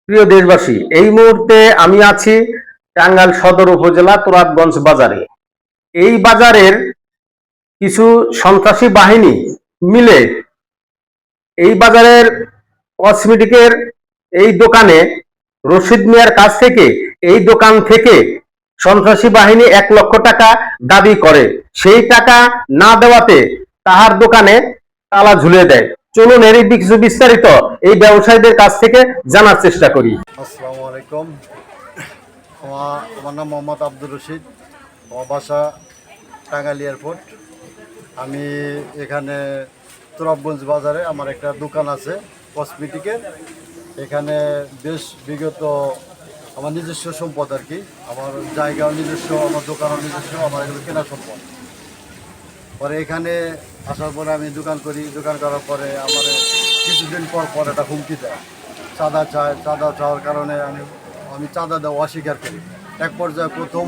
প্রিয় দেশবাসী, এই মুহূর্তে আমি আছি টাঙ্গাইল সদর উপজেলা তুরাবগঞ্জ বাজারে। এই বাজারের কিছু সন্ত্রাসী বাহিনী মিলে এই বাজারের কসমেটিকের এই দোকানে রশিদ মিয়ার কাছ থেকে এই দোকান থেকে সন্ত্রাসী বাহিনী 1 লক্ষ টাকা দাবি করে। সেই টাকা না দেওয়াতে তাহার দোকানে তালা ঝুলিয়ে দেয়। চলুন এর কিছু বিস্তারিত এই ব্যবসায়ীদের কাছ থেকে জানার চেষ্টা করি। আসসালামু আলাইকুম। আমার নাম মোহাম্মদ আব্দুর রশিদ। আমার বাসা টাঙ্গাইল এয়ারপোর্ট। আমি এখানে তুরাবগঞ্জ বাজারে আমার একটা দোকান আছে কসমেটিকের। এখানে বেশ বিগত আমার নিজস্ব সম্পদ আর কি, আমার জায়গাও নিজস্ব, আমার দোকানও নিজস্ব, আমার এগুলো কেনা সম্পদ। পরে এখানে আসার পরে আমি দোকান করি। দোকান করার পরে আমার কিছুদিন পর পর একটা হুমকি দেয়, চাঁদা চায়। চাঁদা চাওয়ার কারণে আমি চাঁদা দেওয়া অস্বীকার করি। এক পর্যায়ে প্রথম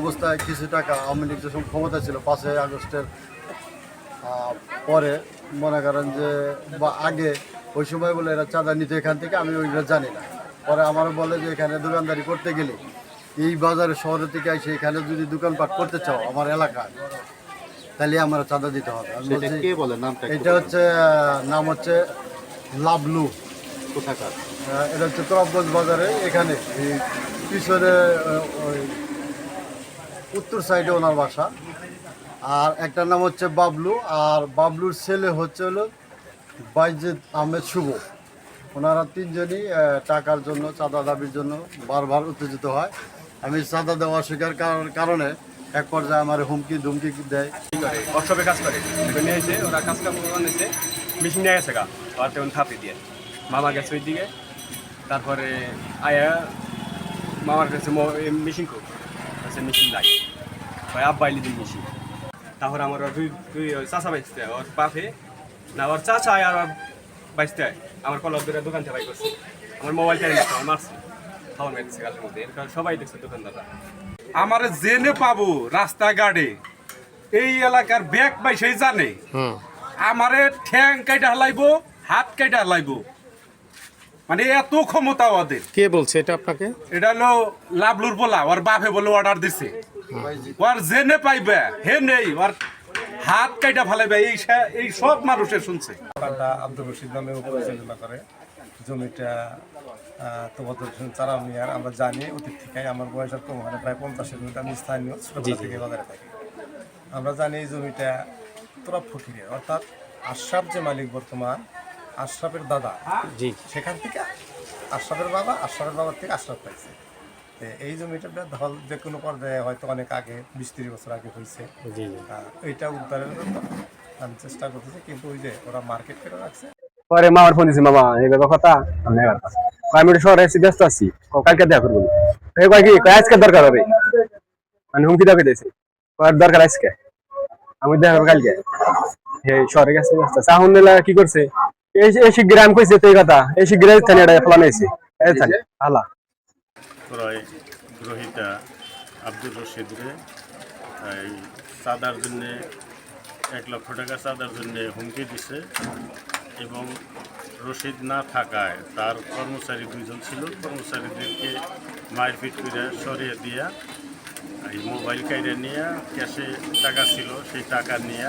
অবস্থায় কিছু টাকা আওয়ামী লীগ যখন ক্ষমতা ছিল 5ই আগস্টের পরে, মনে করেন যে বা আগে ওই সময় বলে এরা চাঁদা নিতে এখান থেকে, আমি ওইগুলো জানি না। পরে আমার বলে যে এখানে দোকানদারি করতে গেলে এই বাজারে শহরের থেকে এসে এখানে যদি দোকানপাট করতে চাও আমার এলাকায়, তাহলে আমার চাঁদা দিতে হবে। এটা হচ্ছে নাম হচ্ছে লাবলু। কোথাকার? এটা হচ্ছে তুরাবগঞ্জ বাজারে। এখানে এই পিছনে ওই উত্তর সাইডে ওনার বাসা। আর একটার নাম হচ্ছে বাবলু, আর বাবলুর ছেলে হচ্ছে হলো বাইজিদ আহমেদ শুভ। ওনারা তিনজনই টাকার জন্য, চাঁদা দাবির জন্য বারবার উত্তেজিত হয়। আমি চাঁদা দেওয়া অস্বীকার কারণে এক পর্যায়ে আমার হুমকি ধুমকি দেয়। ওয়ার্কশপে কাজ করে নিয়ে এসে ওরা কাজ কাম নিয়েছে, মেশিন নিয়ে গেছে গা আর তেমন থাপড়ি দিয়ে মামা গেছে ওই দিকে। তারপরে আয়া মামার কাছে মেশিন খুব কাছে মেশিন লাগে ভাই আব্বাইলি দিন মেশিন। তারপরে আমার দুই চাচা বাইসতে ওর বাপে না, ওর চাচা আর বাইসতে আমার কলর ধরে দোকান থেকে বাই করছে, আমার মোবাইল কেন আমার মারছে, খাওয়ার মেরেছে গালের মধ্যে। সবাই দেখছে দোকানদাররা। আমার জেনে পাবো রাস্তাঘাটে এই এলাকার ব্যাগ পাই সেই জানে আমারে ঠ্যাং কাইটা হালাইবো, হাত কাইটা হালাইবো, মানে এত ক্ষমতা ওদের। কে বলছে এটা আপনাকে? এটা হলো লাবলুর বলা, ওর বাপে বলে অর্ডার দিছে। ওর জেনে পাইবে হে নেই, ওর হাত কাইটা ফালাইবে, এই সব মানুষের শুনছে। আব্দুর রশিদ নামে পরিচালনা করে জমিটা তোমাদের চারা মিয়ার। আমরা জানি অতীত থেকে, আমার বয়স আর কম হয় প্রায় 50-এর মধ্যে, আমি স্থানীয় ছোটবেলা থেকে বাজারে থাকি। আমরা জানি এই জমিটা তোরা ফকিরের, অর্থাৎ আশরাফ যে মালিক বর্তমান, আশরাফের দাদা, জি, সেখান থেকে আশরাফের বাবার থেকে আশরাফ পাইছে। এই জমিটা ধল যে কোনো পর্যায়ে হয়তো অনেক আগে 20-30 বছর আগে হয়েছে। এইটা উদ্ধারের জন্য আমি চেষ্টা করতেছি, কিন্তু ওই যে ওরা মার্কেট করে রাখছে। পরে মামার ফোন দিয়েছে, মামা এই কথা আমি শহরে এসে ব্যস্ত আছি, কালকে দেখা করবো। কি আজকে দরকার হবে, মানে হুমকি দাবি দিয়েছে দরকার আজকে, আমি দেখা করবো কালকে। শহরে গেছে ব্যস্ত আছে। আহুন কি করছে এই শিগগির কইছে তো এই কথা, এই শিগগির ফেলানো হয়েছে আলা ক্রয় গ্রহিতা আব্দুর রশিদরে এই চাঁদার জন্যে 1 লক্ষ টাকা চাঁদার জন্যে হুমকি দিছে, এবং রশিদ না থাকায় তার কর্মচারী 2জন ছিল, কর্মচারীদেরকে মারপিট করে সরিয়ে দিয়া এই মোবাইল কাইরে নিয়ে ক্যাশে টাকা ছিল সেই টাকা নিয়ে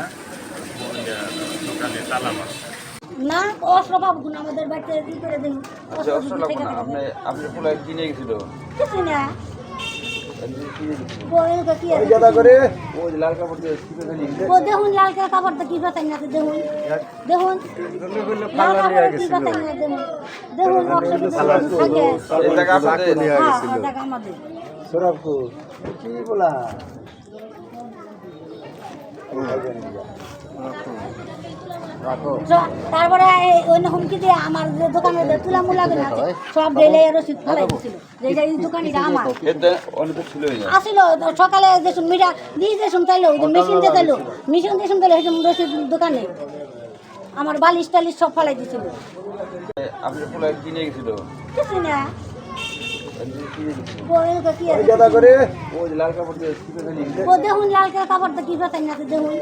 দোকানে তালা মারছে। না অস্ত্র পাবো না, আমাদের বাড়িতে কি করে দিন? আচ্ছা, অস্ত্র লাগবে না। আপনি পোলা কিনে গেছিল কিছু না, লাল কাপড় দিয়ে দেখুন লাল কাপড়টা কি কথা না, দেখুন দেখুন লাল কাপড় কি কথা না, দেখুন আমাদের কি বলা তারপরে ওই হুমকি দিয়ে আমার দোকানে তুলা মুলা সব ঢেলে রসিদ ফেলাই দিছিল, যে এই দোকানিটা আমার আসিল। সকালে যে মিঠা দিয়ে যে শুনতাইলো, ওই মেশিন দিয়ে তাইলো, মেশিন দিয়ে শুনতাইলো রসিদ দোকানে আমার বালিশ টালিশ সব ফেলাই দিছিল। আপনি পোলা কিনে গেছিল কিছু না, কি আছে ওই যে লাল কাপড় দিয়ে কি করে নিয়ে ও দেখুন লাল কাপড়টা কি বেতাই না দেখুন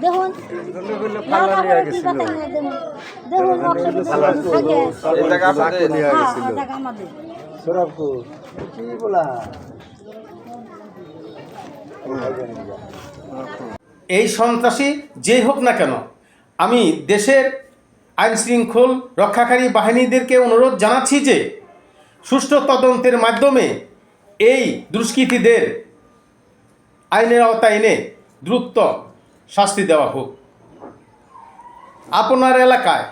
দেখুন লাল কাপড় কি বেতাই না দেখুন দেখুন থাকে এই টাকা আপনাদের হ্যাঁ টাকা আমাদের এই সন্ত্রাসী যেই হোক না কেন, আমি দেশের আইন শৃঙ্খল রক্ষাকারী বাহিনীদেরকে অনুরোধ জানাচ্ছি যে সুষ্ঠু তদন্তের মাধ্যমে এই দুষ্কৃতীদের আইনের আওতায় এনে দ্রুত শাস্তি দেওয়া হোক। আপনার এলাকায়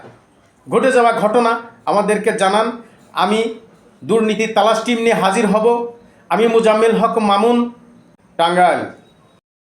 ঘটে যাওয়া ঘটনা আমাদেরকে জানান। আমি দুর্নীতি তালাশ টিম নিয়ে হাজির হব। আমি মোজাম্মেল হক মামুন, টাঙ্গাইল।